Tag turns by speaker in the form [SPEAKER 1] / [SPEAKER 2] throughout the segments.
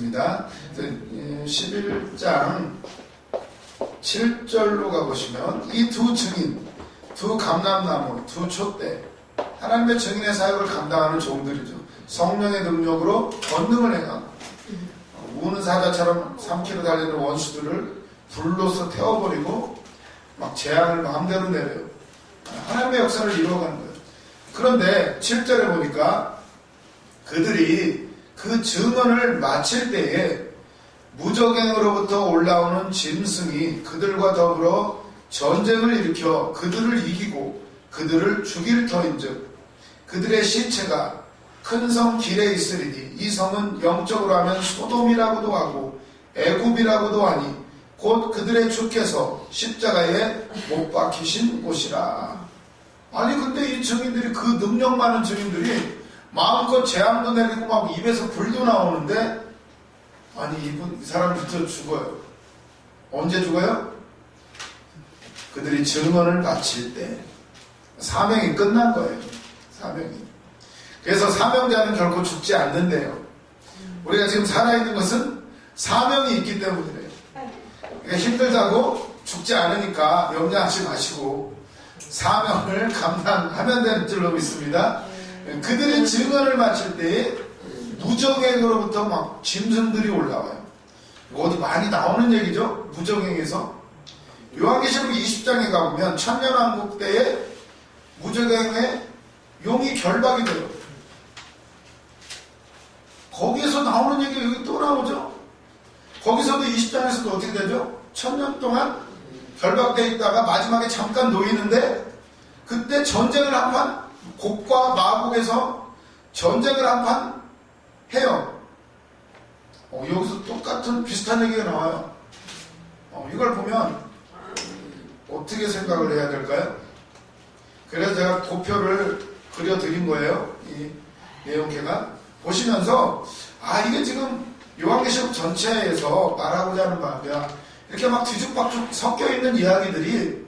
[SPEAKER 1] 보겠습니다. 11장 7절로 가보시면 이 두 증인, 두 감람나무, 두 촛대, 하나님의 증인의 사역을 감당하는 종들이죠. 성령의 능력으로 권능을 행하고 우는 사자처럼 3km 달리는 원수들을 불로서 태워버리고 막 재앙을 마음대로 내려요. 하나님의 역사를 이루어가는 거예요. 그런데 7절에 보니까 그들이 그 증언을 마칠 때에 무적행으로부터 올라오는 짐승이 그들과 더불어 전쟁을 일으켜 그들을 이기고 그들을 죽일 터인즉 그들의 시체가 큰 성 길에 있으리니 이 성은 영적으로 하면 소돔이라고도 하고 애굽이라고도 하니 곧 그들의 주께서 십자가에 못 박히신 곳이라. 아니 근데 이 증인들이, 그 능력 많은 증인들이 마음껏 재앙도 내리고 막 입에서 불도 나오는데, 아니 이 사람부터 죽어요. 언제 죽어요? 그들이 증언을 마칠 때. 사명이 끝난 거예요. 사명이. 그래서 사명자는 결코 죽지 않는데요. 우리가 지금 살아있는 것은 사명이 있기 때문이래요. 그러니까 힘들다고 죽지 않으니까 염려하지 마시고 사명을 감당하면 되는 줄로 믿습니다. 그들이 증언을 마칠 때에 무적행으로부터 막 짐승들이 올라와요. 어디 많이 나오는 얘기죠. 무적행에서. 요한계시록 20장에 가보면 천년왕국 때에 무적행에 용이 결박이 돼요. 거기에서 나오는 얘기가 여기 또 나오죠. 거기서도 20장에서도 어떻게 되죠? 1000년 동안 결박되어 있다가 마지막에 잠깐 놓이는데 그때 전쟁을 한판, 곡과 마곡에서 전쟁을 한판 해요. 여기서 똑같은 비슷한 얘기가 나와요. 이걸 보면 어떻게 생각을 해야 될까요? 그래서 제가 도표를 그려드린 거예요. 이 내용계가. 보시면서 이게 지금 요한계시록 전체에서 말하고자 하는 바가 이렇게 막 뒤죽박죽 섞여있는 이야기들이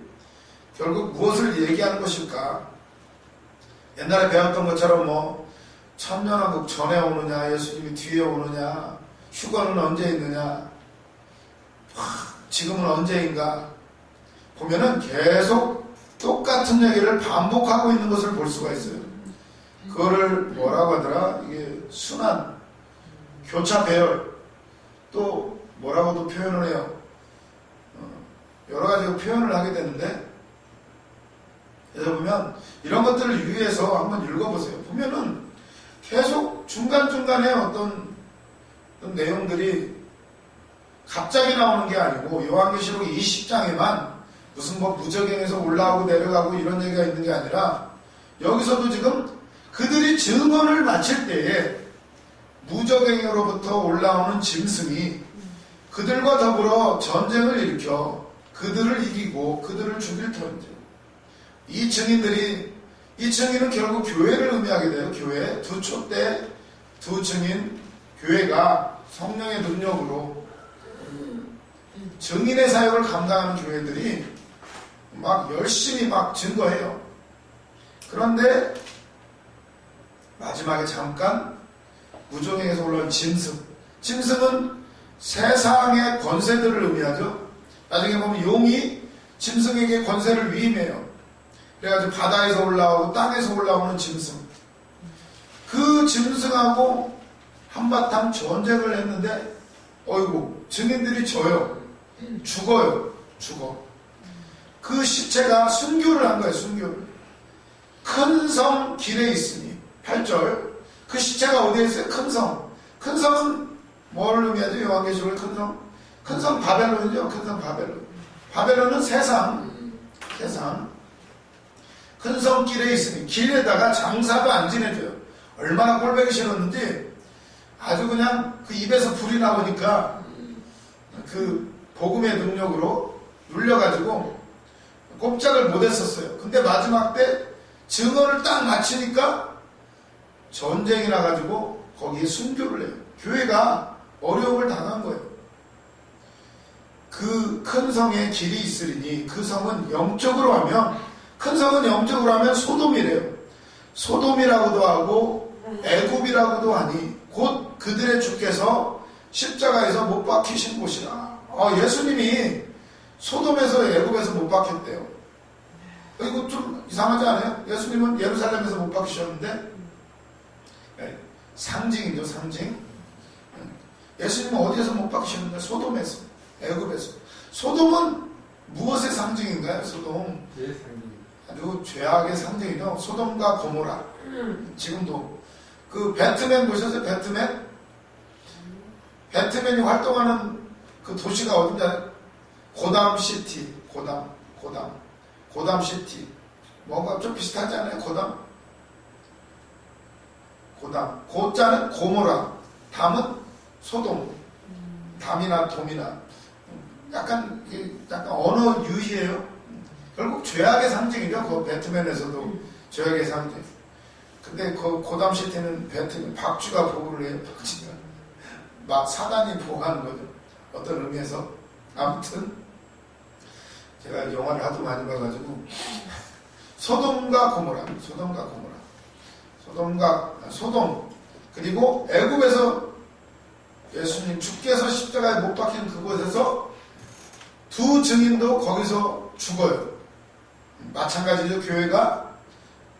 [SPEAKER 1] 결국 무엇을 얘기하는 것일까? 옛날에 배웠던 것처럼 뭐 천년왕국 전에 오느냐, 예수님이 뒤에 오느냐, 휴거는 언제 있느냐, 지금은 언제인가 보면은 계속 똑같은 얘기를 반복하고 있는 것을 볼 수가 있어요. 그거를 뭐라고 하더라? 이게 순환, 교차 배열, 또 뭐라고도 표현을 해요. 여러 가지 표현을 하게 되는데, 그래서 보면 이런 것들을 유의해서 한번 읽어보세요. 보면은 계속 중간중간에 어떤 내용들이 갑자기 나오는 게 아니고 요한계시록 20장에만 무슨 뭐 무적행에서 올라오고 내려가고 이런 얘기가 있는 게 아니라 여기서도 지금 그들이 증언을 마칠 때에 무적행으로부터 올라오는 짐승이 그들과 더불어 전쟁을 일으켜 그들을 이기고 그들을 죽일 터인지. 이 증인은 결국 교회를 의미하게 돼요. 교회. 두 촛대, 두 증인, 교회가 성령의 능력으로 증인의 사역을 감당하는 교회들이 막 열심히 막 증거해요. 그런데 마지막에 잠깐 무적행에서 올라온 짐승은 세상의 권세들을 의미하죠. 나중에 보면 용이 짐승에게 권세를 위임해요. 그래가지고 바다에서 올라오고 땅에서 올라오는 짐승. 그 짐승하고 한바탕 전쟁을 했는데 어이구 증인들이 져요. 죽어요. 그 시체가 순교를 한 거예요. 순교를. 큰 성 길에 있으니 8절. 그 시체가 어디에 있어요? 큰 성. 큰 성은 뭘 의미하죠? 요한계시록의 큰 성. 큰 성 바벨론이죠. 큰 성 바벨론. 바벨론은 세상. 큰 성 길에 있으니 길에다가 장사도 안 지내줘요. 얼마나 꼴보기 싫었는지 아주 그냥 그 입에서 불이 나오니까 그 복음의 능력으로 눌려가지고 꼼짝을 못했었어요. 근데 마지막 때 증언을 딱 마치니까 전쟁이 나가지고 거기에 순교를 해요. 교회가 어려움을 당한 거예요. 그 큰 성에 길이 있으리니 그 성은 영적으로 하면, 큰 성은 영적으로 하면 소돔이래요. 소돔이라고도 하고 애굽이라고도 하니 곧 그들의 주께서 십자가에서 못 박히신 곳이라. 예수님이 소돔에서 애굽에서 못 박혔대요. 이거 좀 이상하지 않아요? 예수님은 예루살렘에서 못 박히셨는데 상징이죠, 상징. 예수님은 어디에서 못 박히셨는데? 소돔에서, 애굽에서. 소돔은 무엇의 상징인가요? 소돔 아주 죄악의 상징이죠. 소돔과 고모라. 지금도 그 배트맨 보셨어요? 배트맨? 배트맨이 활동하는 그 도시가 어딘가? 고담시티. 고담시티. 뭔가 좀 비슷하지 않아요? 고담. 고자는 고모라. 담은 소돔. 담이나 돔이나. 약간 언어 유희예요. 결국 죄악의 상징이죠. 그 배트맨에서도 죄악의 상징. 근데 그 고담시티는 배트맨, 박쥐가 보호를 해요. 박쥐가. 막 사단이 보호하는 거죠. 어떤 의미에서. 아무튼 제가 영화를 하도 많이 봐가지고 소돔과 고모라. 소돔 그리고 애굽에서 예수님 주께서 십자가에 못 박힌 그곳에서 두 증인도 거기서 죽어요. 마찬가지로 교회가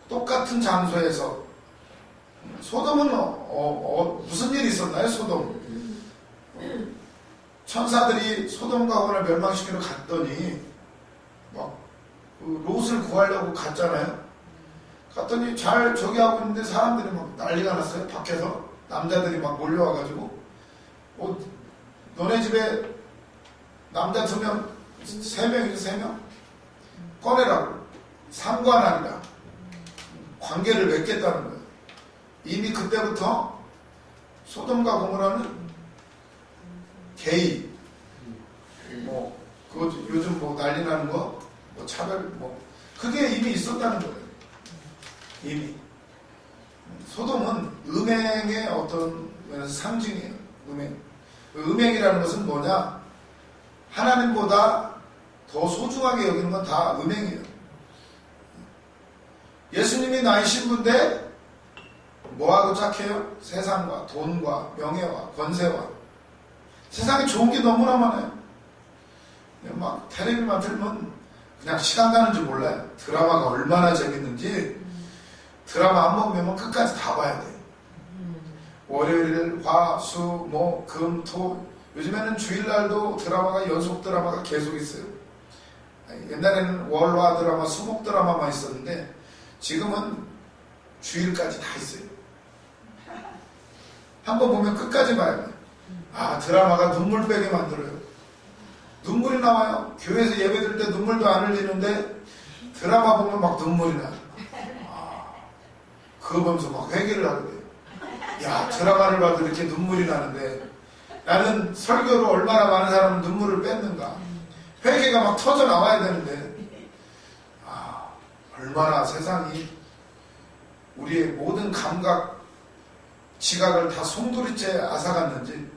[SPEAKER 1] 똑같은 장소에서. 소돔은 무슨 일이 있었나요? 소돔 천사들이 소돔과 고모라를 멸망시키러 갔더니 막 롯을 구하려고 갔잖아요. 갔더니 잘 저기 하고 있는데 사람들이 막 난리가 났어요. 밖에서 남자들이 막 몰려와가지고 너네 집에 남자 2명, 3명이죠, 3명? 꺼내라고. 상관하니라. 관계를 맺겠다는 거예요. 이미 그때부터 소돔과 고모라는 게이, 그거 요즘 난리 나는 거, 차별, 그게 이미 있었다는 거예요. 이미. 소돔은 음행의 어떤 상징이에요. 음행이라는 것은 뭐냐? 하나님보다 더 소중하게 여기는 건 다 음행이에요. 예수님이 나의 신부인데 뭐하고 짝해요? 세상과 돈과 명예와 권세와. 세상에 좋은 게 너무나 많아요. 막 텔레비만 틀면 그냥 시간 가는 줄 몰라요. 드라마가 얼마나 재밌는지 드라마 한 번 보면 끝까지 다 봐야 돼요. 월요일, 화, 수, 목, 금, 토. 요즘에는 주일날도 연속 드라마가 계속 있어요. 옛날에는 월화 드라마, 수목 드라마만 있었는데 지금은 주일까지 다 있어요. 한 번 보면 끝까지 봐야 돼요. 드라마가 눈물 빼게 만들어요. 눈물이 나와요. 교회에서 예배 드릴 때 눈물도 안 흘리는데 드라마 보면 막 눈물이 나요. 그거 보면서 막 회개를 하게 돼요. 야, 드라마를 봐도 이렇게 눈물이 나는데 나는 설교로 얼마나 많은 사람은 눈물을 뺐는가. 회개가 막 터져 나와야 되는데 얼마나 세상이 우리의 모든 감각, 지각을 다 송두리째 앗아갔는지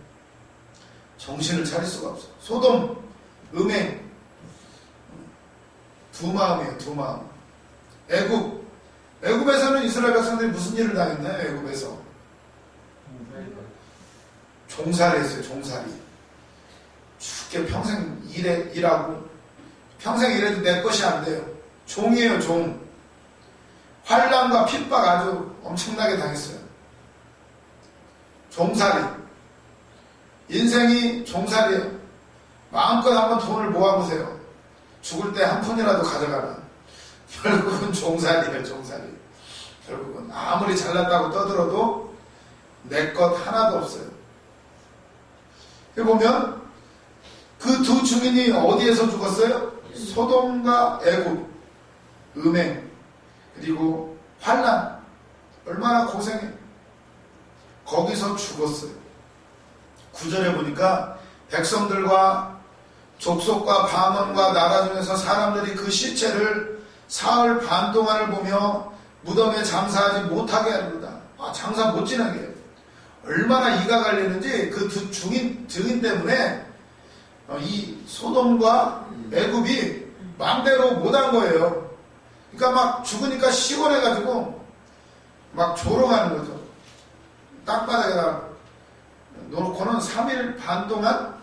[SPEAKER 1] 정신을 차릴 수가 없어요. 소돔, 음행, 두 마음이에요. 두 마음. 애굽에서는 이스라엘 백성들이 무슨 일을 당했나요? 애굽에서 종살이 했어요. 종살이. 죽게 평생 일하고 평생 일해도 내 것이 안 돼요. 종이에요. 종. 환난과 핍박 아주 엄청나게 당했어요. 종살이. 인생이 종살이에요. 마음껏 한번 돈을 모아보세요. 죽을 때 한 푼이라도 가져가라. 결국은 종살이에요. 종살이. 결국은 아무리 잘났다고 떠들어도 내 것 하나도 없어요. 여기 보면 그 두 증인이 어디에서 죽었어요? 소돔과 애굽, 음행, 그리고 환난. 얼마나 고생해. 거기서 죽었어요. 9절에 보니까 백성들과 족속과 방언과 나라 중에서 사람들이 그 시체를 사흘 반 동안을 보며 무덤에 장사하지 못하게 하리로다. 장사 못 지나게 해요. 얼마나 이가 갈리는지 그 두 증인 때문에 이 소돔과 애굽이 마음대로 못한 거예요. 그러니까 막 죽으니까 시원해가지고 막 조롱하는 거죠. 땅바닥에다 놓고는 3일 반 동안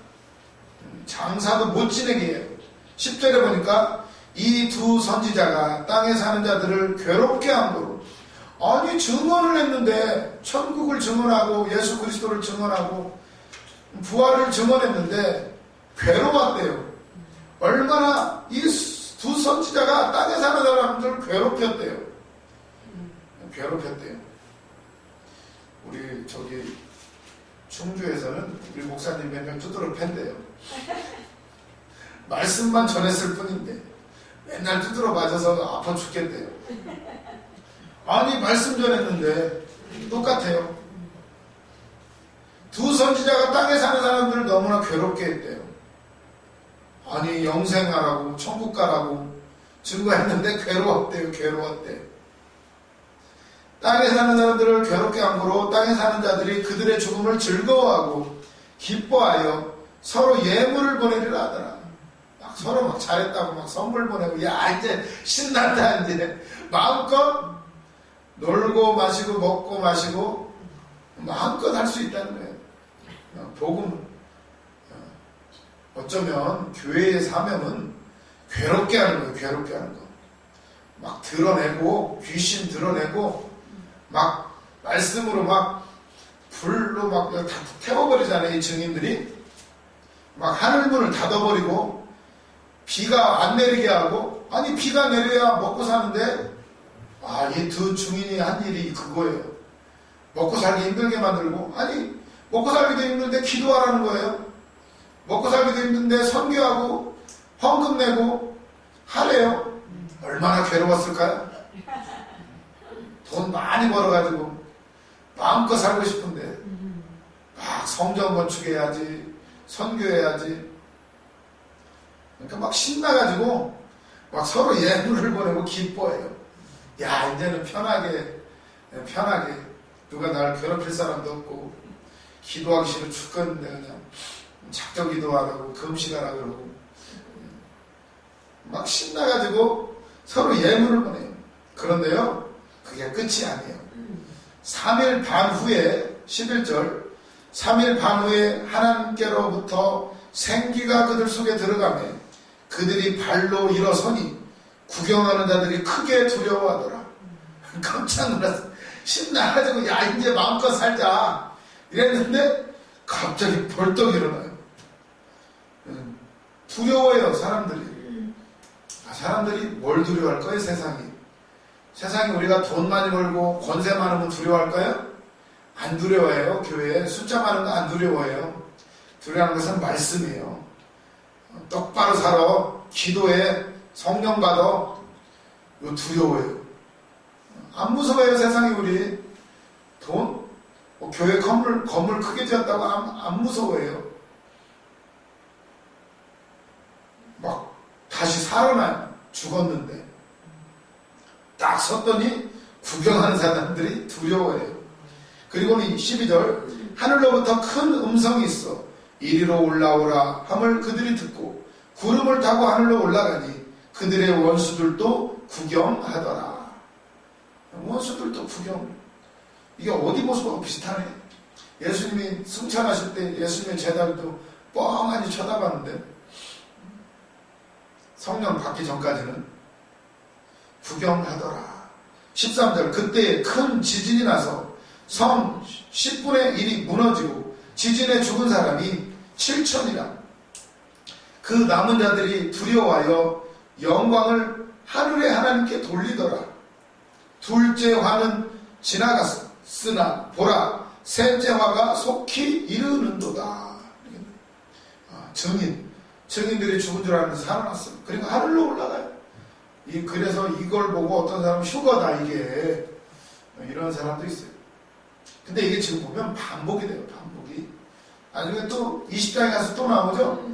[SPEAKER 1] 장사도 못 지내게 해요. 10절에 보니까 이 두 선지자가 땅에 사는 자들을 괴롭게 함으로, 아니 증언을 했는데, 천국을 증언하고 예수 그리스도를 증언하고 부활을 증언했는데 괴로웠대요. 얼마나 이 두 선지자가 땅에 사는 사람들을 괴롭혔대요. 우리 저기 충주에서는 우리 목사님 몇 명 두드러 팬대요. 말씀만 전했을 뿐인데 맨날 두드러 맞아서 아파 죽겠대요. 아니 말씀 전했는데 똑같아요. 두 선지자가 땅에 사는 사람들을 너무나 괴롭게 했대요. 아니 영생하라고 천국 가라고 증거했는데 괴로웠대요. 땅에 사는 사람들을 괴롭게 함으로 땅에 사는 자들이 그들의 죽음을 즐거워하고 기뻐하여 서로 예물을 보내리라 하더라. 서로 막 잘했다고 막 선물 보내고, 야 이제 신난다, 이제 마음껏 놀고 마시고 먹고 마시고 마음껏 할 수 있다는 거예요. 복음, 어쩌면 교회의 사명은 괴롭게 하는 거예요. 괴롭게 하는 거. 막 드러내고 귀신 드러내고 막 말씀으로 막 불로 막 다 태워버리잖아요. 이 증인들이 막 하늘문을 닫아버리고 비가 안 내리게 하고, 아니 비가 내려야 먹고 사는데, 이 두 증인이 한 일이 그거예요. 먹고 살기 힘들게 만들고, 아니 먹고 살기도 힘든데 기도하라는 거예요. 먹고 살기도 힘든데 선교하고 헌금 내고 하래요. 얼마나 괴로웠을까요? 돈 많이 벌어가지고 마음껏 살고 싶은데 막 성전 건축해야지, 선교해야지. 그러니까 막 신나가지고 막 서로 예물을 보내고 기뻐해요. 야 이제는 편하게 누가 나를 괴롭힐 사람도 없고, 기도하기 싫어 죽겠는데 그냥 작정 기도하라고 금식하라 그러고 막 신나가지고 서로 예물을 보내요. 그런데요 그게 끝이 아니에요. 3일 반 후에 11절 3일 반 후에 하나님께로부터 생기가 그들 속에 들어가매 그들이 발로 일어서니 구경하는 자들이 크게 두려워하더라. 깜짝 놀랐어. 신나가지고 야 이제 마음껏 살자 이랬는데 갑자기 벌떡 일어나요. 두려워해요. 사람들이 뭘 두려워할 거예요? 세상이 우리가 돈 많이 벌고 권세 많으면 두려워할까요? 안 두려워해요. 교회에 숫자 많은 거 안 두려워해요. 두려워하는 것은 말씀이에요. 똑바로 살아, 기도해, 성령 받아, 이거 두려워해요. 안 무서워해요. 세상이 우리 돈, 교회 건물 크게 지었다고 안 무서워해요. 막 다시 살아나요. 죽었는데 딱 섰더니 구경하는 사람들이 두려워해요. 그리고는 12절 하늘로부터 큰 음성이 있어 이리로 올라오라 함을 그들이 듣고 구름을 타고 하늘로 올라가니 그들의 원수들도 구경하더라. 원수들도 구경. 이게 어디 모습하고 비슷하네. 예수님이 승천하실 때 예수님의 제자들도 뻥하니 쳐다봤는데 성령 받기 전까지는 구경하더라. 13절 그때 큰 지진이 나서 성 10분의 1이 무너지고 지진에 죽은 사람이 7천이라. 그 남은 자들이 두려워하여 영광을 하늘의 하나님께 돌리더라. 둘째 화는 지나갔으나 보라 셋째 화가 속히 이르는도다. 증인들이 죽은 줄 알았는데 살아났어요. 그리고 하늘로 올라가요. 그래서 이걸 보고 어떤 사람은 휴거다 이게 이런 사람도 있어요. 근데 이게 지금 보면 반복이 돼요. 반복이. 나중에 또 20장에 가서 또 나오죠.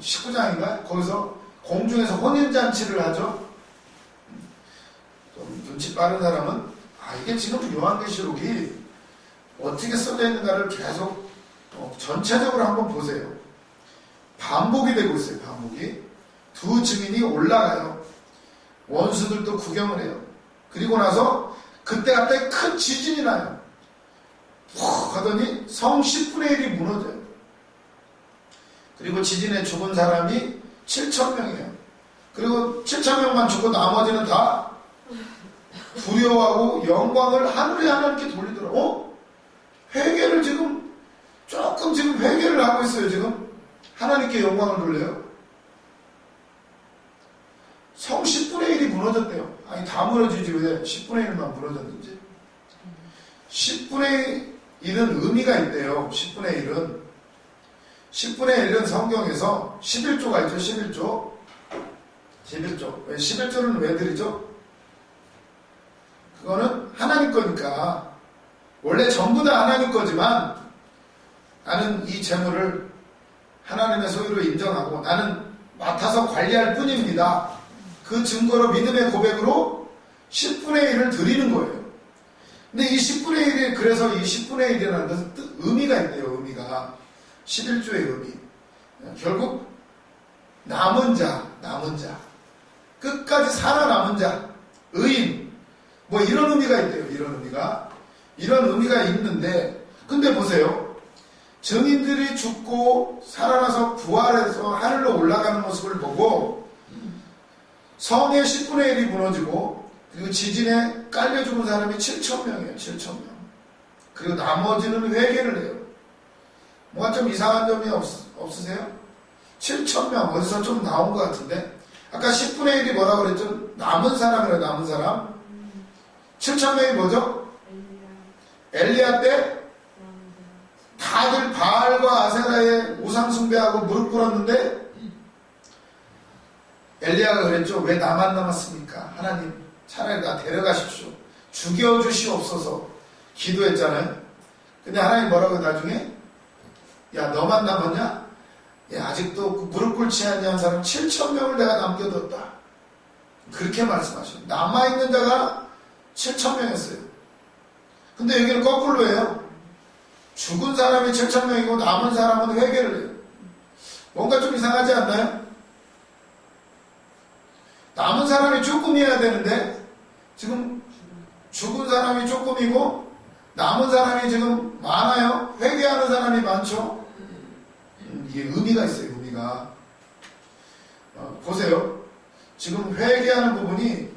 [SPEAKER 1] 19장인가? 거기서 공중에서 혼인잔치를 하죠. 좀 눈치 빠른 사람은 이게 지금 요한계시록이 어떻게 써져 있는가를 계속 전체적으로 한번 보세요. 반복이 되고 있어요. 반복이. 두 증인이 올라가요. 원수들도 구경을 해요. 그리고 나서 그때 갑자기 큰 지진이 나요. 푹 하더니 성 10분의 1이 무너져요. 그리고 지진에 죽은 사람이 7,000명이에요. 그리고 7,000명만 죽고 나머지는 다 두려워하고 영광을 하늘에 하나님께 돌리더라고. 회개를 조금 회개를 하고 있어요. 지금 하나님께 영광을 돌려요. 성 10분의 1이 무너졌대요. 아니 다 무너지지 왜 10분의 1만 무너졌는지. 10분의 1은 의미가 있대요. 10분의 1은 10분의 1은 성경에서 11조가 있죠. 11조. 왜 11조는 왜 드리죠? 그거는 하나님 거니까. 원래 전부 다 하나님 거지만 나는 이 재물을 하나님의 소유로 인정하고 나는 맡아서 관리할 뿐입니다. 그 증거로 믿음의 고백으로 10분의 1을 드리는 거예요. 근데 이 10분의 1이 그래서 이 10분의 1이라는 것은 의미가 있대요. 의미가 11조의 의미. 결국 남은 자 끝까지 살아남은 자 의인 뭐 이런 의미가 있대요. 이런 의미가 있는데 근데 보세요. 증인들이 죽고 살아나서 부활해서 하늘로 올라가는 모습을 보고 성의 10분의 1이 무너지고 그리고 지진에 깔려 죽은 사람이 7,000명이에요. 7,000명. 그리고 나머지는 회개를 해요. 뭔가 좀 이상한 점이 없으세요? 7,000명 어디서 좀 나온 것 같은데 아까 10분의 1이 뭐라고 그랬죠? 남은 사람이래요. 남은 사람. 7,000명이 뭐죠? 엘리야 때 다들 바알과 아세라의 우상 숭배하고 무릎 꿇었는데 엘리야가 그랬죠. 왜 나만 남았습니까? 하나님 차라리 나 데려가십시오. 죽여주시옵소서 기도했잖아요. 근데 하나님 뭐라고 나중에 야 너만 남았냐? 야 아직도 무릎 꿇지 않냐 한 사람 7,000명을 내가 남겨뒀다. 그렇게 말씀하셔요. 남아있는 자가 7,000명이었어요. 근데 여기는 거꾸로예요. 죽은 사람이 7,000명이고 남은 사람은 회개를 해요. 뭔가 좀 이상하지 않나요? 남은 사람이 조금이어야 되는데 지금 죽은 사람이 조금이고 남은 사람이 지금 많아요. 회개하는 사람이 많죠. 이게 의미가 있어요. 의미가. 보세요. 지금 회개하는 부분이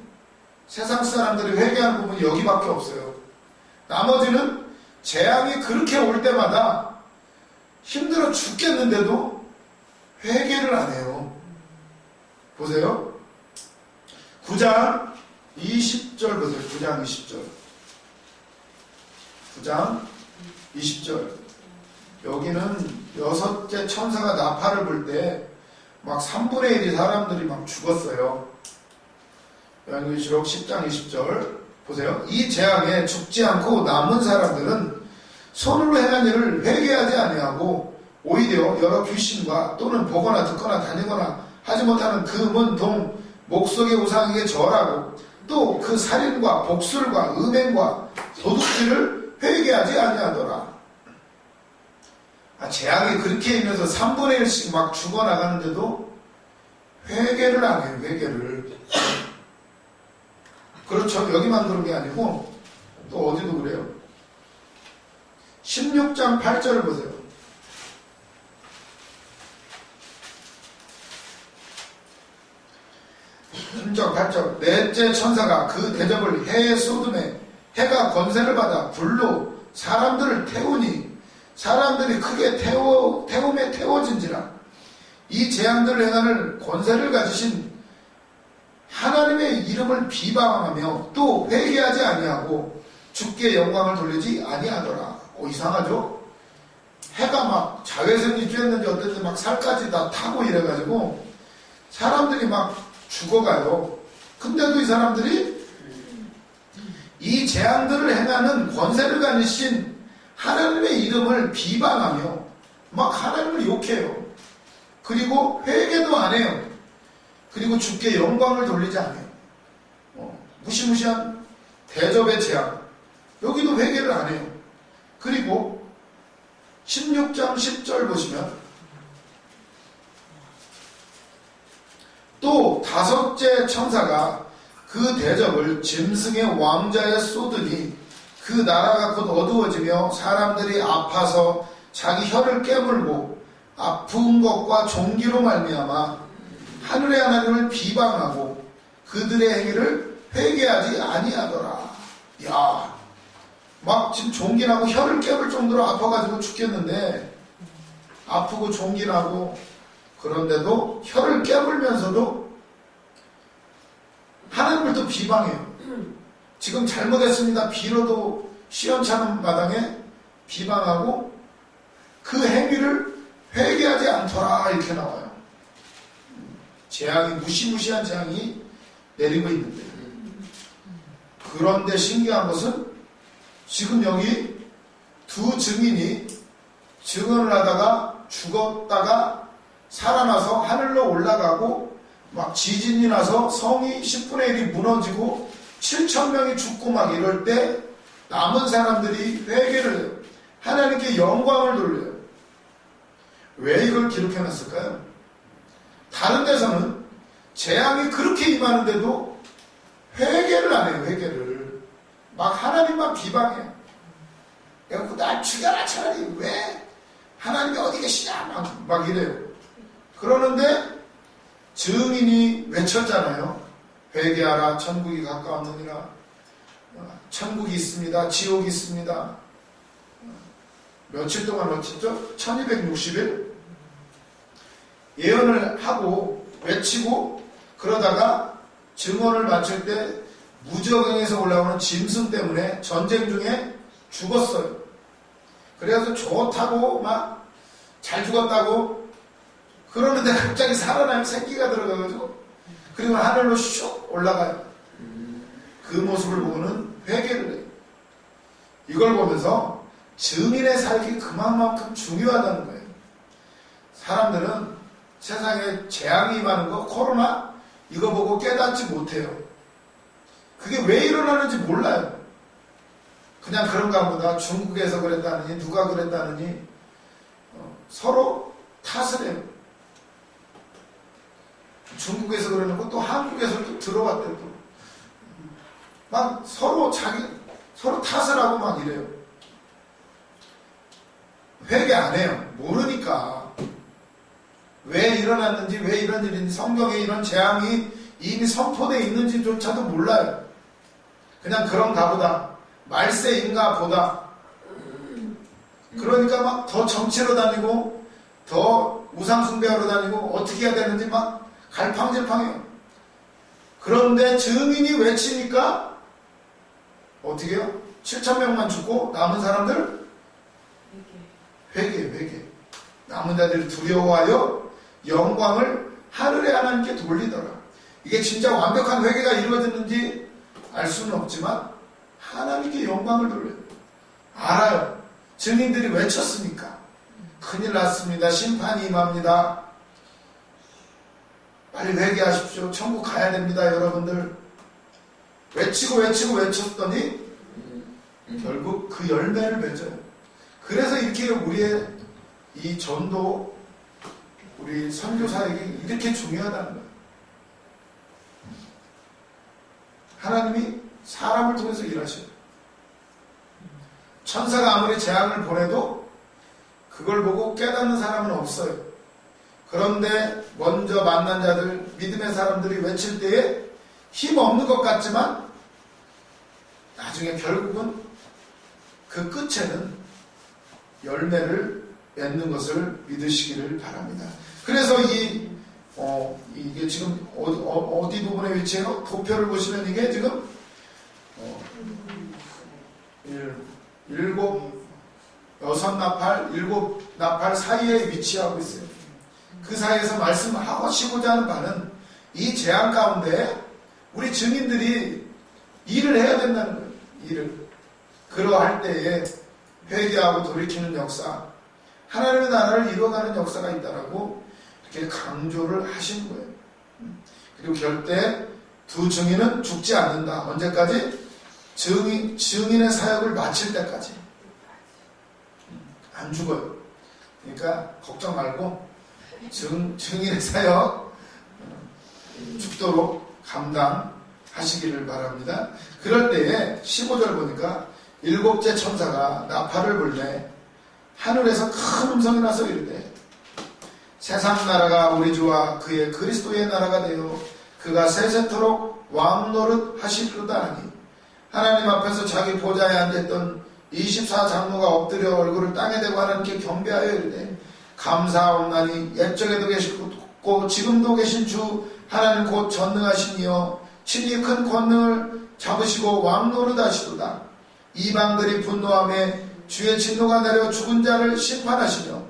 [SPEAKER 1] 세상 사람들이 회개하는 부분이 여기밖에 없어요. 나머지는 재앙이 그렇게 올 때마다 힘들어 죽겠는데도 회개를 안 해요. 보세요. 9장 20절 보세요. 9장 20절. 9장 20절. 여기는 6째 천사가 나팔을 불 때 막 3분의 1이 사람들이 막 죽었어요. 요한계시록 10장 20절 보세요. 이 재앙에 죽지 않고 남은 사람들은 손으로 행한 일을 회개하지 아니하고 오히려 여러 귀신과 또는 보거나 듣거나 다니거나 하지 못하는 금은 동 목석의 우상에게 절하고 또 그 살인과 복술과 음행과 도둑질을 회개하지 아니하더라. 재앙이 그렇게 임해서 3분의 1씩 막 죽어나가는데도 회개를 안 해요. 회개를. 그렇죠. 여기만 그런 게 아니고 또 어디도 그래요. 16장 8절을 보세요. 16장 8절. 넷째 천사가 그 대접을 해에 쏟음에 해가 권세를 받아 불로 사람들을 태우니 사람들이 크게 태움에 태워진지라. 이 재앙들을 행하는 권세를 가지신 하나님의 이름을 비방하며 또 회개하지 아니하고 주께 영광을 돌리지 아니하더라. 이상하죠? 해가 막 자외선이 쬐는지 어땠는지 막 살까지 다 타고 이래가지고 사람들이 막 죽어가요. 근데도 이 사람들이 이 재앙들을 행하는 권세를 가지신 하나님의 이름을 비방하며 막 하나님을 욕해요. 그리고 회개도 안 해요. 그리고 주께 영광을 돌리지 않아요. 무시무시한 대접의 재앙. 여기도 회개를 안 해요. 그리고 16장 10절 보시면 또 다섯째 천사가 그 대접을 짐승의 왕자에 쏟으니 그 나라가 곧 어두워지며 사람들이 아파서 자기 혀를 깨물고 아픈 것과 종기로 말미암아 하늘의 하나님을 비방하고 그들의 행위를 회개하지 아니하더라. 야, 막 지금 종기나고 혀를 깨물 정도로 아파가지고 죽겠는데, 아프고 종기나고 그런데도 혀를 깨물면서도 하나님을 또 비방해요. 지금 잘못했습니다 빌어도 시원찮은 마당에 비방하고 그 행위를 회개하지 않더라, 이렇게 나와요. 재앙이, 무시무시한 재앙이 내리고 있는데, 그런데 신기한 것은 지금 여기 두 증인이 증언을 하다가 죽었다가 살아나서 하늘로 올라가고 막 지진이 나서 성이 10분의 1이 무너지고 7,000명이 죽고 막 이럴 때 남은 사람들이 회개를 해요. 하나님께 영광을 돌려요. 왜 이걸 기록해놨을까요? 다른 데서는 재앙이 그렇게 임하는데도 회개를 안 해요. 회개를 막 하나님만 비방해요. 그래갖고 날 죽여라 차라리, 왜 하나님이 어디 계시냐 막 이래요. 그러는데 증인이 외쳤잖아요. 회개하라, 천국이 가까웠느니라. 천국이 있습니다, 지옥이 있습니다. 며칠 동안 외쳤죠? 1260일 예언을 하고 외치고 그러다가 증언을 마칠 때 무저강에서 올라오는 짐승 때문에 전쟁 중에 죽었어요. 그래서 좋다고 막 잘 죽었다고 그러는데 갑자기 살아나면 생기가 들어가가지고 그리고 하늘로 슉 올라가요. 그 모습을 보고는 회개를 해요. 이걸 보면서 증인의 사역이 그만큼 중요하다는 거예요. 사람들은 세상에 재앙이 임하는 거, 코로나 이거 보고 깨닫지 못해요. 그게 왜 일어나는지 몰라요. 그냥 그런가 보다, 중국에서 그랬다느니 누가 그랬다느니 서로 탓을 해요. 중국에서 그러는 또 한국에서 또 들어왔대. 또 막 서로 탓을 하고 막 이래요. 회개 안 해요. 모르니까. 왜 일어났는지, 왜 이런 일인지, 성경에 이런 재앙이 이미 선포되어 있는지조차도 몰라요. 그냥 그런가 보다, 말세인가 보다. 그러니까 막 더 정치로 다니고 더 우상숭배하러 다니고 어떻게 해야 되는지 막 갈팡질팡해요. 그런데 증인이 외치니까 어떻게 해요? 7,000명만 죽고 남은 사람들 회개. 남은 자들이 두려워하여 영광을 하늘의 하나님께 돌리더라. 이게 진짜 완벽한 회개가 이루어졌는지 알 수는 없지만 하나님께 영광을 돌려요. 알아요. 증인들이 외쳤으니까. 큰일 났습니다. 심판이 임합니다. 빨리 회개하십시오. 천국 가야 됩니다, 여러분들. 외쳤더니 결국 그 열매를 맺어요. 그래서 이렇게 우리의 이 전도, 우리 선교 사역이 이렇게 중요하다는 거예요. 하나님이 사람을 통해서 일하셔요. 천사가 아무리 재앙을 보내도 그걸 보고 깨닫는 사람은 없어요. 그런데 먼저 만난 자들, 믿음의 사람들이 외칠 때에 힘 없는 것 같지만 나중에 결국은 그 끝에는 열매를 맺는 것을 믿으시기를 바랍니다. 그래서 이게 지금 어디 부분에 위치해요? 도표를 보시면 이게 지금 여섯 나팔, 일곱 나팔 사이에 위치하고 있어요. 그 사이에서 말씀하시고자 하는 바는 이 재앙 가운데 우리 증인들이 일을 해야 된다는 거예요. 일을. 그러할 때에 회개하고 돌이키는 역사, 하나님의 나라를 이루어가는 역사가 있다라고 이렇게 강조를 하시는 거예요. 그리고 절대 두 증인은 죽지 않는다. 언제까지? 증인의 사역을 마칠 때까지. 안 죽어요. 그러니까 걱정 말고 증인의 사역 죽도록 감당하시기를 바랍니다. 그럴 때에 15절 보니까 일곱째 천사가 나팔을 불매 하늘에서 큰 음성이 나서 이르되 세상 나라가 우리 주와 그의 그리스도의 나라가 되어 그가 세세토록 왕노릇 하시리로다 하니 하나님 앞에서 자기 보좌에 앉았던 24장로가 엎드려 얼굴을 땅에 대고 하나님께 경배하여 이르되 감사옵나니 옛적에도 계시고 지금도 계신 주 하나님 곧 전능하신 이여 친히 큰 권능을 잡으시고 왕노릇 하시도다. 이방들이 분노하며 주의 진노가 내려 죽은 자를 심판하시며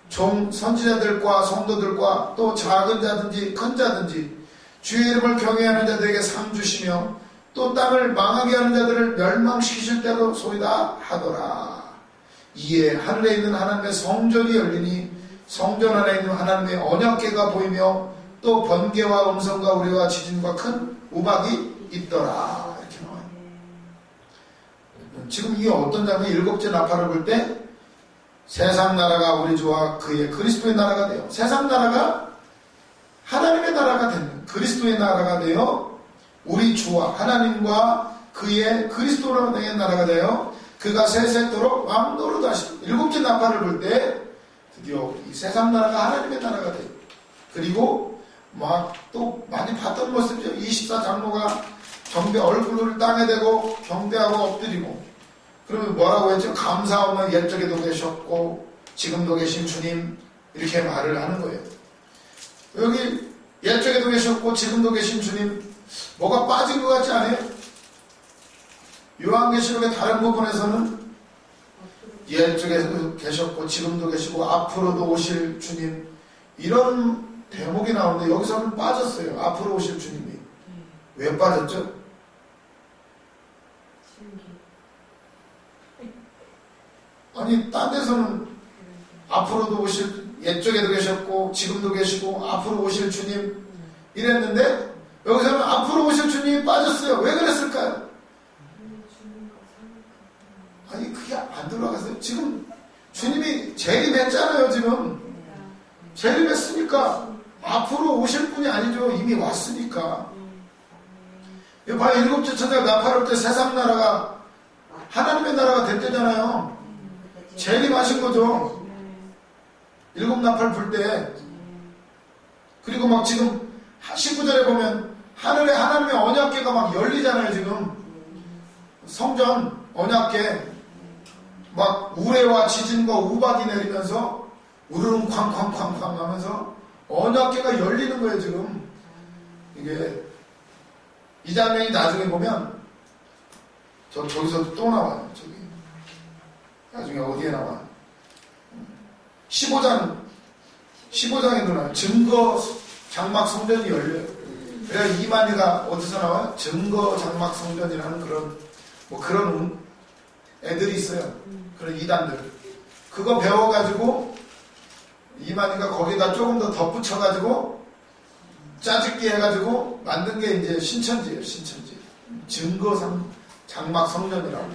[SPEAKER 1] 종 선지자들과 성도들과 또 작은 자든지 큰 자든지 주의 이름을 경외하는 자들에게 상 주시며 또 땅을 망하게 하는 자들을 멸망시키실 때로 소이다 하더라. 이에 하늘에 있는 하나님의 성전이 열리니 성전 안에 있는 하나님의 언약궤가 보이며 또 번개와 음성과 우리와 지진과 큰 우박이 있더라. 이렇게 나와요. 지금 이게 어떤 장면이 일곱째 나팔을 불 때 세상 나라가 우리 주와 그의 그리스도의 나라가 되어 세상 나라가 하나님의 나라가 되는 그리스도의 나라가 되어 우리 주와 하나님과 그의 그리스도로 된 나라가 되어 그가 세세토록 왕노릇 하시고 일곱째 나팔을 불 때 드디어 이 세상 나라가 하나님의 나라가 돼요. 그리고 막 또 많이 봤던 모습이죠. 24장로가 경배 얼굴을 땅에 대고 경배하고 엎드리고 그러면 뭐라고 했죠? 감사하면 옛적에도 계셨고 지금도 계신 주님 이렇게 말을 하는 거예요. 여기 옛적에도 계셨고 지금도 계신 주님 뭐가 빠진 것 같지 않아요? 요한계시록의 다른 부분에서는 옛적에도 계셨고 지금도 계시고 앞으로도 오실 주님 이런 대목이 나오는데 여기서는 빠졌어요. 앞으로 오실 주님이. 왜 빠졌죠? 아니 딴 데서는 앞으로도 오실 옛적에도 계셨고 지금도 계시고 앞으로 오실 주님 이랬는데 여기서는 앞으로 오실 주님이 빠졌어요. 왜 그랬을까요? 아니 그게 안 들어갔어요. 지금 주님이 재림했잖아요. 지금 재림했으니까 앞으로 오실 분이 아니죠. 이미 왔으니까. 봐요. 일곱째 천사가 나팔을 때 세상 나라가 하나님의 나라가 됐대잖아요. 재림하신 거죠. 일곱 나팔 불 때. 그리고 막 지금 19절에 보면 하늘에 하나님의 언약궤가 막 열리잖아요. 지금 성전 언약궤 막 우레와 지진과 우박이 내리면서 우르릉 쾅쾅쾅쾅 하면서 언약궤가 열리는 거예요. 지금 이게 이 장면이 나중에 보면 저기서 또 나와요. 저기 나중에 어디에 나와? 15장에도 나와요. 증거 장막 성전이 열려요. 그래야 이만희가 어디서 나와요? 증거 장막 성전이라는 그런 애들이 있어요. 그런 이단들. 그거 배워가지고 이만희가 거기다 조금 더 덧붙여가지고 짜집기 해가지고 만든 게 이제 신천지예요. 신천지. 증거 장막 성전이라고.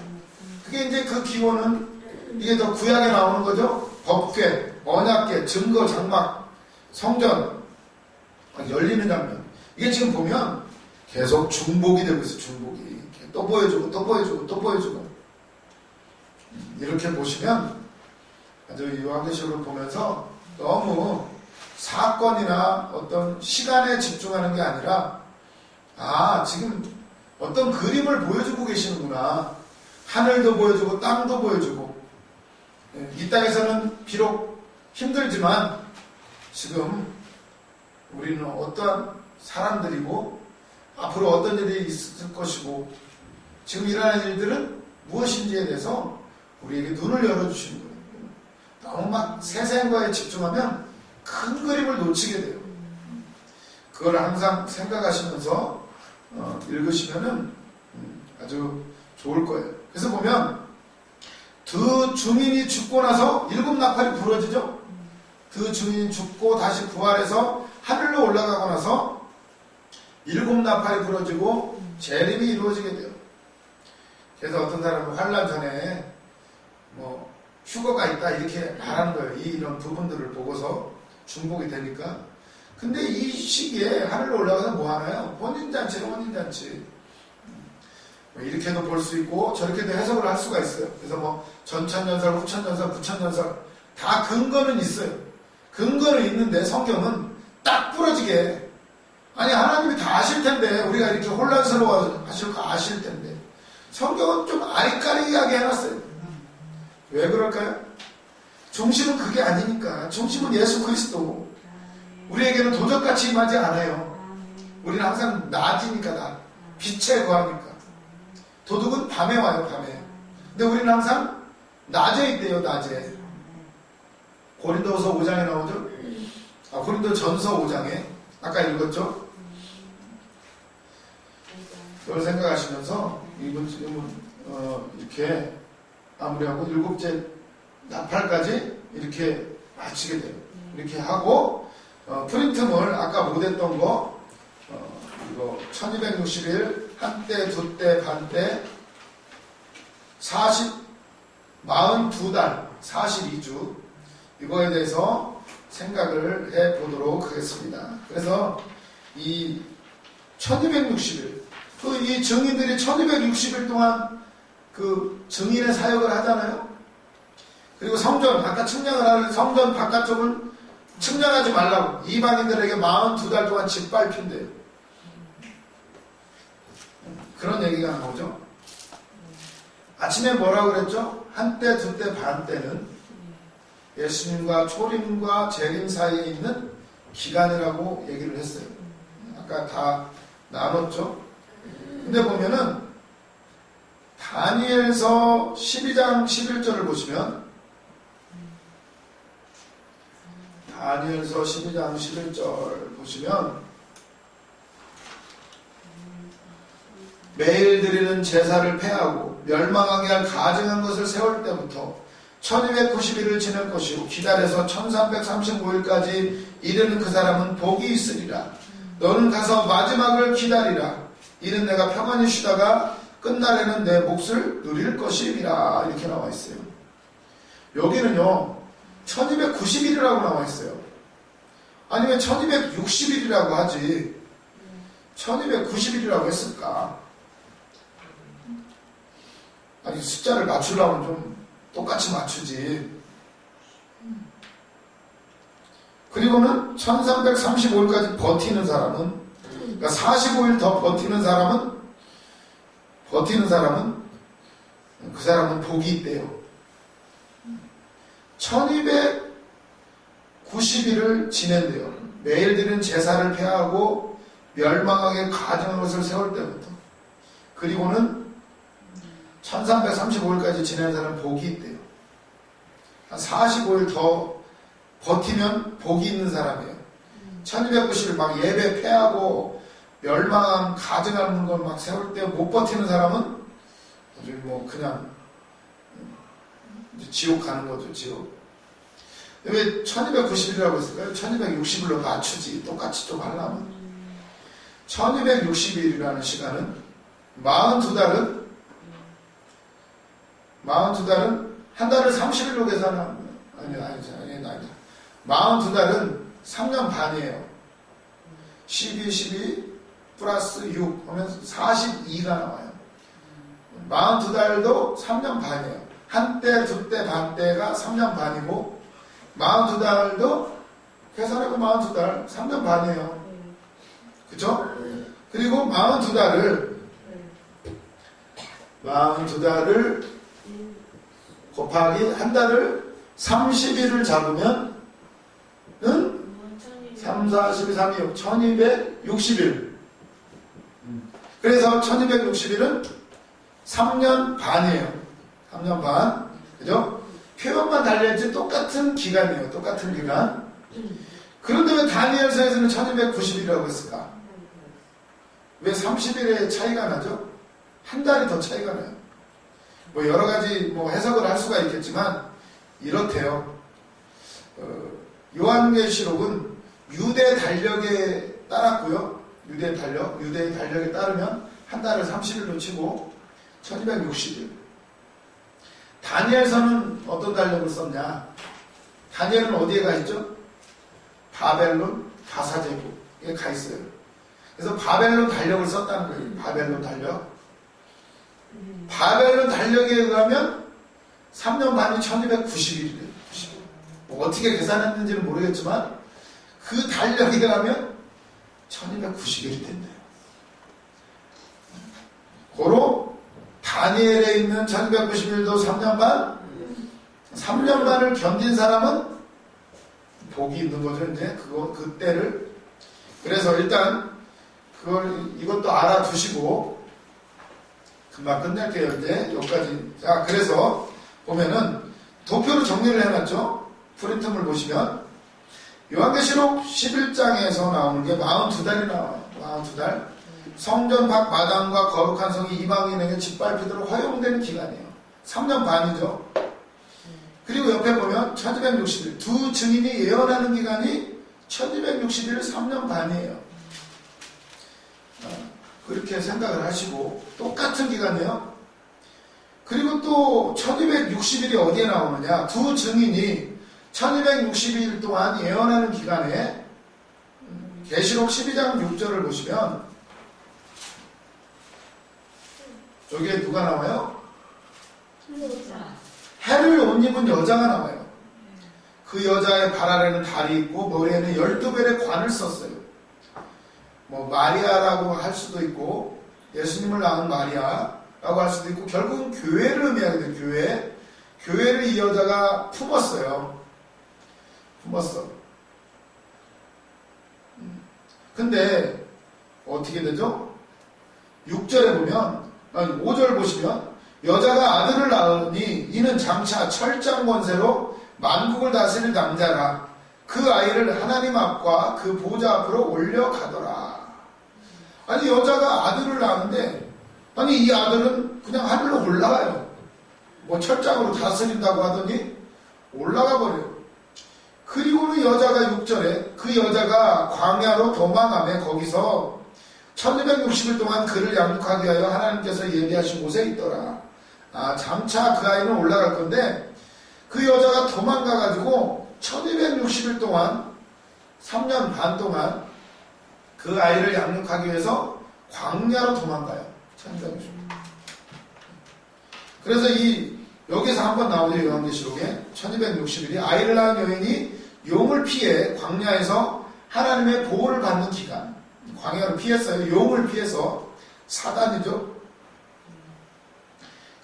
[SPEAKER 1] 그게 이제 그 기원은 이게 더 구약에 나오는 거죠. 법궤, 언약궤, 증거 장막 성전 열리는 장면. 이게 지금 보면 계속 중복이 되고 있어요. 중복이. 또 보여주고 또 보여주고 또 보여주고. 이렇게 보시면 아주 요한계시록을 보면서 너무 사건이나 어떤 시간에 집중하는 게 아니라 지금 어떤 그림을 보여주고 계시는구나. 하늘도 보여주고 땅도 보여주고 이 땅에서는 비록 힘들지만 지금 우리는 어떠한 사람들이고 앞으로 어떤 일이 있을 것이고 지금 일어나는 일들은 무엇인지에 대해서 우리에게 눈을 열어주시는 거예요. 너무 막 세세한 거에 집중하면 큰 그림을 놓치게 돼요. 그걸 항상 생각하시면서 읽으시면은 아주 좋을 거예요. 그래서 보면 두 주민이 죽고 나서 일곱 나팔이 부러지죠. 두 주민이 죽고 다시 부활해서 하늘로 올라가고 나서 일곱 나팔이 부러지고 재림이 이루어지게 돼요. 그래서 어떤 사람은 환란 전에 휴거가 있다 이렇게 말하는 거예요. 이런 부분들을 보고서 중복이 되니까. 근데 이 시기에 하늘로 올라가서 뭐 하나요? 혼인잔치로 혼인잔치. 뭐 이렇게도 볼 수 있고 저렇게도 해석을 할 수가 있어요. 그래서 뭐 전천연설, 후천연설, 부천연설 다 근거는 있어요. 근거는 있는데 성경은 딱 부러지게 아니 하나님이 다 아실 텐데 우리가 이렇게 혼란스러워 하실 거 아실 텐데 성경은 좀 아리까리하게 해놨어요. 왜 그럴까요? 중심은 그게 아니니까. 중심은 예수 그리스도. 우리에게는 도적같이 임하지 않아요. 우리는 항상 낮이니까 낮. 빛에 거하니까. 도둑은 밤에 와요. 밤에. 근데 우리는 항상 낮에 있대요. 낮에. 고린도서 5장에 나오죠. 고린도전서 5장에 아까 읽었죠. 그걸 생각하시면서 이렇게 마무리하고 7째 나팔까지 이렇게 마치게 돼요. 이렇게 하고 프린트물 아까 못했던 거 이거 1260일 한때 두때 반때 42달 42주 이거에 대해서 생각을 해 보도록 하겠습니다. 그래서 이 1260일 이 증인들이 1260일 동안 그 증인의 사역을 하잖아요. 그리고 성전 아까 측량을 하는 성전 바깥쪽을 측량하지 말라고 이방인들에게 42달 동안 짓밟힌대요. 그런 얘기가 나오죠. 아침에 뭐라고 그랬죠? 한때 두때 반때는 예수님과 초림과 재림 사이에 있는 기간이라고 얘기를 했어요. 아까 다 나눴죠. 근데 보면은 다니엘서 12장 11절을 보시면 다니엘서 12장 11절 보시면 매일 드리는 제사를 폐하고 멸망하게 할 가증한 것을 세울 때부터 1290일을 지낼 것이고 기다려서 1335일까지 이르는 그 사람은 복이 있으리라. 너는 가서 마지막을 기다리라. 이는 내가 평안히 쉬다가 끝날에는 내 몫을 누릴 것이리라. 이렇게 나와 있어요. 여기는요 1290일이라고 나와 있어요. 아니 왜 1260일이라고 하지 1290일이라고 했을까? 아니 숫자를 맞추려면 좀 똑같이 맞추지. 그리고는 1335일까지 버티는 사람은 그러니까 45일 더 버티는 사람은 그 사람은 복이 있대요. 1290일을 지낸대요. 매일 드리는 제사를 폐하고 멸망하게 가증한 것을 세울 때부터. 그리고는 1335일까지 지내는 사람은 복이 있대요. 한 45일 더 버티면 복이 있는 사람이에요. 1290일 막 예배 폐하고 멸망 가증하는 걸 막 세울 때 못 버티는 사람은 뭐 그냥 이제 지옥 가는 거죠. 지옥. 왜 1290일이라고 했을까요? 1260일로 맞추지. 똑같이 좀 하려면. 1260일이라는 시간은 42달은 한 달을 30일로 계산하면 아니야. 42달은 3년 반이에요. 12 플러스 6 하면 42가 나와요. 42달도 3년 반이에요. 한때, 두때, 반때가 3년 반이고 42달도 계산하고 42달 3년 반이에요. 그쵸? 그리고 42달을 곱하기 한 달을 30일을 잡으면 은 3, 4, 12, 3, 6, 1260일. 그래서 1260일은 3년 반이에요. 3년 반. 그죠? 표현만 달려있지 똑같은 기간이에요. 똑같은 기간. 그런데 왜 다니엘서에서는 1290일이라고 했을까? 왜 30일의 차이가 나죠? 한 달이 더 차이가 나요. 뭐 여러 가지 뭐 해석을 할 수가 있겠지만 이렇대요. 요한계시록은 유대 달력에 따랐고요. 유대 달력에 따르면 한 달을 30일로 치고 1260일. 다니엘서는 어떤 달력을 썼냐? 다니엘은 어디에 가 있죠? 바벨론 다사제국에 가 있어요. 그래서 바벨론 달력을 썼다는 거예요. 바벨론 달력. 바벨론 달력에 의하면 3년 반이 1290일이래요. 뭐 어떻게 계산했는지는 모르겠지만 그 달력에 의하면 1290일이 된대요. 고로 다니엘에 있는 1290일도 3년 반, 3년 반을 견딘 사람은 복이 있는 거죠. 이제 그때를. 그래서 일단 이것도 알아두시고 금방 끝낼게요. 이제 여기까지. 자, 그래서 보면은 도표로 정리를 해놨죠. 프린트물 보시면 요한계시록 11장에서 나오는 게 42달이 나와요. 42달. 성전 밖 마당과 거룩한 성이 이방인에게 짓밟히도록 허용되는 기간이에요. 3년 반이죠. 그리고 옆에 보면 1260일. 두 증인이 예언하는 기간이 1260일 3년 반이에요. 그렇게 생각을 하시고 똑같은 기간이에요. 그리고 또 1260일이 어디에 나오느냐. 두 증인이 1260일 동안 예언하는 기간에 계시록 12장 6절을 보시면 여기에 누가 나와요? 해를 옷 입은 여자가 나와요. 그 여자의 발 아래는 달이 있고 머리에는 12별의 관을 썼어요. 뭐 마리아라고 할 수도 있고 예수님을 낳은 마리아라고 할 수도 있고 결국은 교회를 의미하게 돼요. 교회를 이 여자가 품었어요. 근데 어떻게 되죠? 6절에 보면 5절 보시면 여자가 아들을 낳으니 이는 장차 철장 권세로 만국을 다스릴 남자라. 그 아이를 하나님 앞과 그 보좌 앞으로 올려가더라. 아니 여자가 아들을 낳는데 아니 이 아들은 그냥 하늘로 올라가요. 뭐 철장으로 다스린다고 하더니 올라가 버려요. 그리고는 여자가 6절에 그 여자가 광야로 도망하며 거기서 1260일 동안 그를 양육하기 위하여 하나님께서 예비하신 곳에 있더라. 장차 그 아이는 올라갈 건데 그 여자가 도망가가지고 1260일 동안 3년 반 동안 그 아이를 양육하기 위해서 광야로 도망가요. 1260일. 그래서 여기서 한번 나오죠. 요한계시록에 1260일이 아이를 낳은 여인이 용을 피해 광야에서 하나님의 보호를 받는 기간. 광야를 피했어요. 용을 피해서 사단이죠.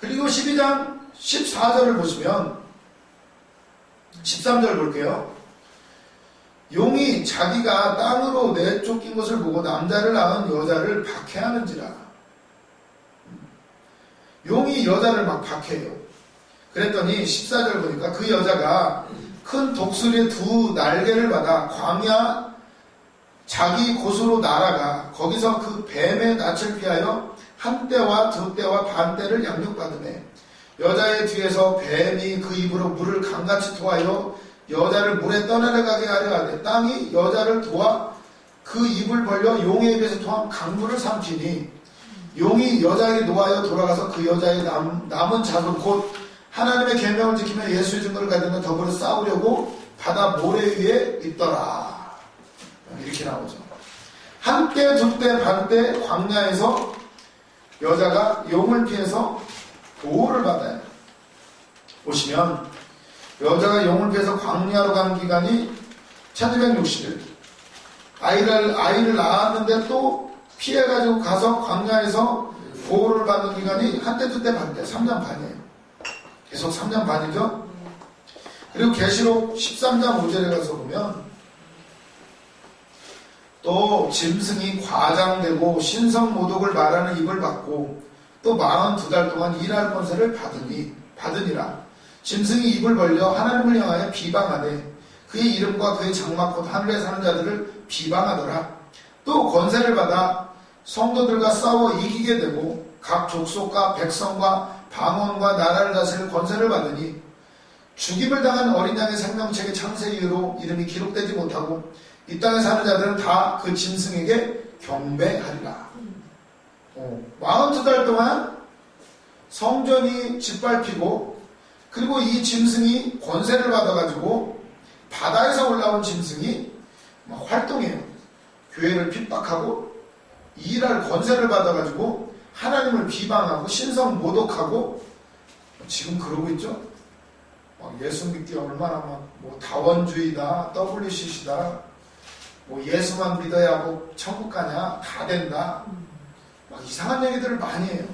[SPEAKER 1] 그리고 12장 14절을 보시면 13절 볼게요. 용이 자기가 땅으로 내쫓긴 것을 보고 남자를 낳은 여자를 박해하는지라. 용이 여자를 막 박해해요. 그랬더니 14절 보니까 그 여자가 큰 독수리의 두 날개를 받아 광야 자기 곳으로 날아가 거기서 그 뱀의 낯을 피하여 한 때와 두 때와 반 때를 양육받으며 여자의 뒤에서 뱀이 그 입으로 물을 강같이 토하여 여자를 물에 떠내려가게 하려 하되 땅이 여자를 도와 그 입을 벌려 용의 입에서 토한 강물을 삼키니 용이 여자에게 노하여 돌아가서 그 여자의 남은 자손 곧 하나님의 계명을 지키며 예수의 증거를 가지며 더불어 싸우려고 바다 모래 위에 있더라. 이렇게 나오죠. 한 때, 두 때, 반 때 광야에서 여자가 용을 피해서 보호를 받아요. 보시면 여자가 용을 피해서 광야로 가는 기간이 1260일. 아이를 낳았는데 또 피해가지고 가서 광야에서 보호를 받는 기간이 한 때, 두 때, 반 때, 3년 반이에요. 계속 3년 반이죠. 그리고 계시록 13장 5절에 가서 보면 또 짐승이 과장되고 신성모독을 말하는 입을 받고 또 42달 동안 일할 권세를 받으니라. 짐승이 입을 벌려 하나님을 향하여 비방하되 그의 이름과 그의 장막 곧 하늘에 사는 자들을 비방하더라. 또 권세를 받아 성도들과 싸워 이기게 되고 각 족속과 백성과 방언과 나라를 다스릴 권세를 받으니 죽임을 당한 어린 양의 생명책의 창세 이후로 이름이 기록되지 못하고 이 땅에 사는 자들은 다 그 짐승에게 경배하리라. 42달 동안 성전이 짓밟히고 그리고 이 짐승이 권세를 받아가지고 바다에서 올라온 짐승이 활동해요. 교회를 핍박하고 일할 권세를 받아가지고 하나님을 비방하고 신성 모독하고 지금 그러고 있죠. 예수 믿기 얼마나 뭐 다원주의다, WCC다, 뭐 예수만 믿어야 뭐 천국 가냐, 다 된다. 막 이상한 얘기들을 많이 해요.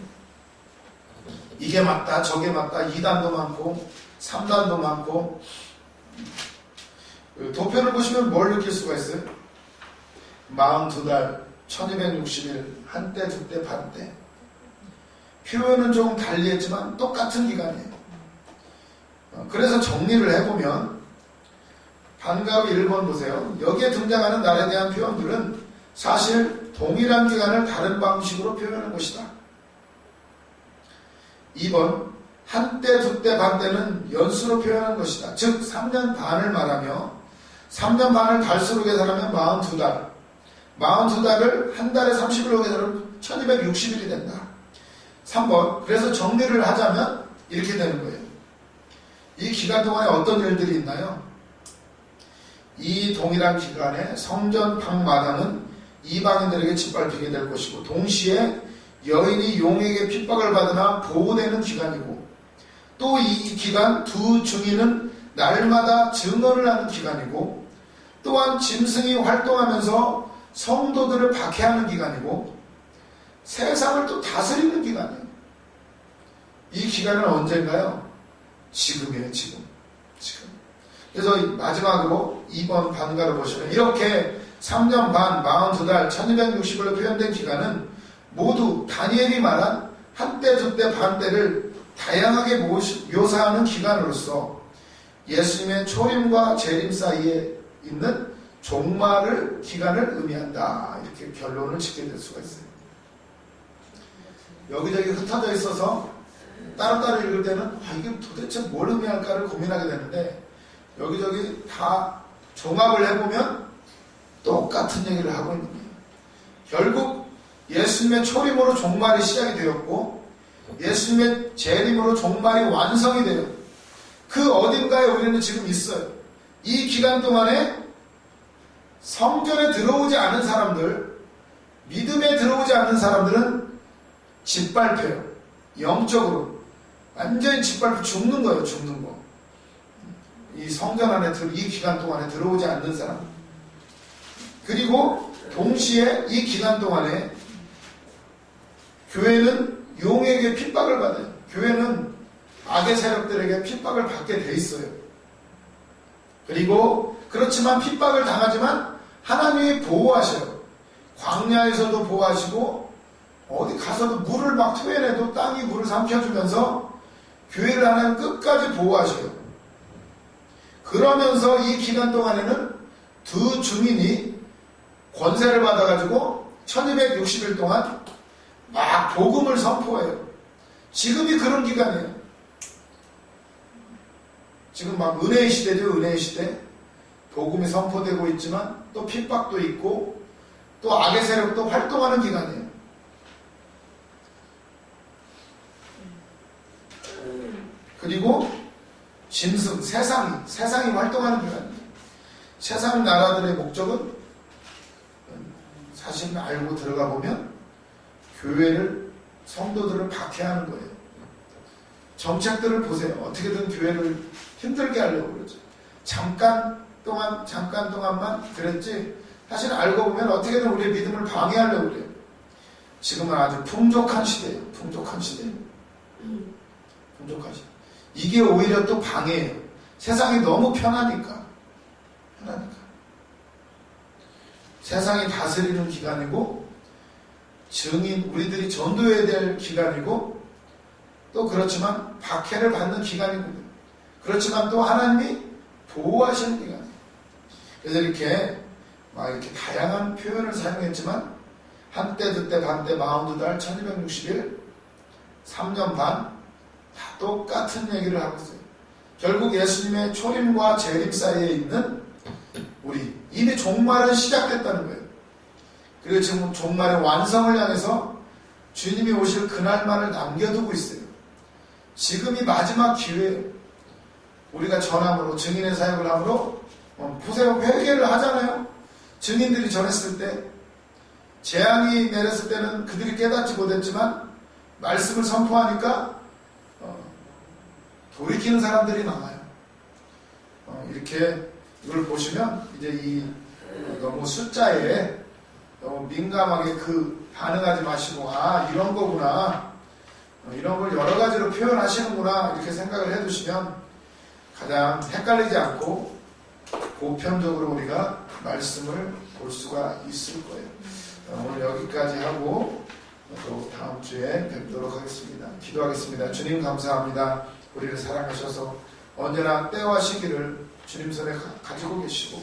[SPEAKER 1] 이게 맞다, 저게 맞다, 2단도 많고 3단도 많고. 도표를 보시면 뭘 느낄 수가 있어요? 42달, 1260일, 한때, 두때, 반때. 표현은 조금 달리 했지만 똑같은 기간이에요. 그래서 정리를 해보면 반가로 1번 보세요. 여기에 등장하는 날에 대한 표현들은 사실 동일한 기간을 다른 방식으로 표현한 것이다. 2번 한때, 두때, 반때는 연수로 표현한 것이다. 즉 3년 반을 말하며 3년 반을 달수로 계산하면 42달, 42달을 한 달에 30일로 계산하면 1260일이 된다. 3번 그래서 정리를 하자면 이렇게 되는 거예요. 이 기간 동안에 어떤 일들이 있나요? 이 동일한 기간에 성전 방마당은 이방인들에게 짓밟히게 될 것이고 동시에 여인이 용에게 핍박을 받으나 보호되는 기간이고 또 이 기간 두 증인은 날마다 증언을 하는 기간이고 또한 짐승이 활동하면서 성도들을 박해하는 기간이고 세상을 또 다스리는 기간이에요. 이 기간은 언젠가요? 지금이에요. 지금. 그래서 마지막으로 2번 반가를 보시면 이렇게 3년 반, 42달, 1260일로 표현된 기간은 모두 다니엘이 말한 한때, 두때, 반때를 다양하게 묘사하는 기간으로서 예수님의 초림과 재림 사이에 있는 종말을 기간을 의미한다. 이렇게 결론을 짓게 될 수가 있어요. 여기저기 흩어져 있어서 따로따로 읽을 때는 이게 도대체 뭘 의미할까를 고민하게 되는데 여기저기 다 종합을 해보면 똑같은 얘기를 하고 있는 거예요. 결국 예수님의 초림으로 종말이 시작이 되었고 예수님의 재림으로 종말이 완성이 돼요. 그 어딘가에 우리는 지금 있어요. 이 기간 동안에 성전에 들어오지 않은 사람들, 믿음에 들어오지 않는 사람들은 짓밟혀요. 영적으로 완전히 짓밟혀 죽는 거예요. 죽는 거. 이 성전 안에 이 기간 동안에 들어오지 않는 사람. 그리고 동시에 이 기간 동안에 교회는 용에게 핍박을 받아요. 교회는 악의 세력들에게 핍박을 받게 돼 있어요. 그리고 그렇지만 핍박을 당하지만 하나님이 보호하셔요. 광야에서도 보호하시고 어디 가서도 물을 막 토해내도 땅이 물을 삼켜주면서 교회를 하나님 끝까지 보호하셔요. 그러면서 이 기간 동안에는 두 증인이 권세를 받아가지고 1260일 동안 막 복음을 선포해요. 지금이 그런 기간이에요. 지금 막 은혜의 시대죠. 은혜의 시대. 복음이 선포되고 있지만 또 핍박도 있고 또 악의 세력도 활동하는 기간이에요. 그리고 짐승, 세상이 활동하는 기간이에요. 세상 나라들의 목적은 사실 알고 들어가 보면 교회를, 성도들을 박해하는 거예요. 정책들을 보세요. 어떻게든 교회를 힘들게 하려고 그러죠. 잠깐 동안만 그랬지 사실 알고 보면 어떻게든 우리의 믿음을 방해하려고 그래요. 지금은 아주 풍족한 시대예요. 풍족한 시대. 이게 오히려 또 방해예요. 세상이 너무 편하니까. 세상이 다스리는 기간이고 증인, 우리들이 전도해야 될 기간이고 또 그렇지만 박해를 받는 기간이거든요. 그렇지만 또 하나님이 보호하시는 기간이에요. 그래서 이렇게 다양한 표현을 사용했지만 한때, 두때, 반때, 42달, 1260일, 3년 반 다 똑같은 얘기를 하고 있어요. 결국 예수님의 초림과 재림 사이에 있는 우리 이미 종말은 시작됐다는 거예요. 그리고 지금 종말의 완성을 향해서 주님이 오실 그날만을 남겨두고 있어요. 지금이 마지막 기회예요. 우리가 전함으로 증인의 사역을 함으로 보세요. 회개를 하잖아요. 증인들이 전했을 때 재앙이 내렸을 때는 그들이 깨닫지 못했지만 말씀을 선포하니까 돌이키는 사람들이 많아요. 이렇게 이걸 보시면 이제 이 너무 숫자에 너무 민감하게 반응하지 마시고 이런 거구나, 이런 걸 여러 가지로 표현하시는구나 이렇게 생각을 해두시면 가장 헷갈리지 않고 보편적으로 우리가 말씀을 볼 수가 있을 거예요. 오늘 여기까지 하고 또 다음 주에 뵙도록 하겠습니다. 기도하겠습니다. 주님 감사합니다. 우리를 사랑하셔서 언제나 때와 시기를 주님 손에 가지고 계시고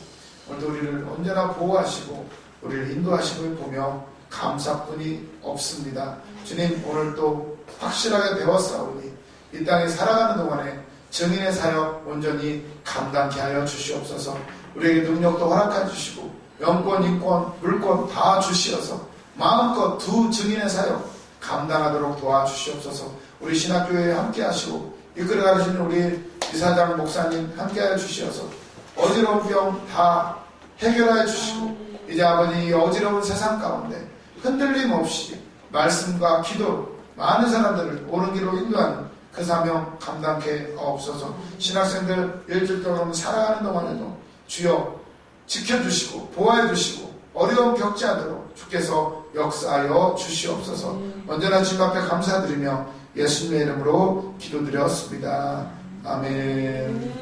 [SPEAKER 1] 오늘도 우리를 언제나 보호하시고 우리를 인도하심을 보며 감사뿐이 없습니다. 주님, 오늘 또 확실하게 배웠사오니 이 땅에 살아가는 동안에 증인의 사역 온전히 감당케 하여 주시옵소서. 우리에게 능력도 허락해 주시고 영권, 인권, 물권 다 주시어서 마음껏 두 증인의 사역 감당하도록 도와주시옵소서. 우리 신학교회에 함께 하시고 이끌어가시는 우리 이사장 목사님 함께 하여 주시어서 어지러운 병 다 해결하여 주시고 이제 아버지 이 어지러운 세상 가운데 흔들림 없이 말씀과 기도로 많은 사람들을 옳은 길로 인도하는 그 사명 감당케 하옵소서. 신학생들 일주일 동안 살아가는 동안에도 주여 지켜주시고 보호해 주시고 어려운 격지하도록 주께서 역사하여 주시옵소서. 언제나 주님 앞에 감사드리며 예수님의 이름으로 기도드렸습니다. 아멘.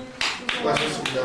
[SPEAKER 1] 수고하셨습니다.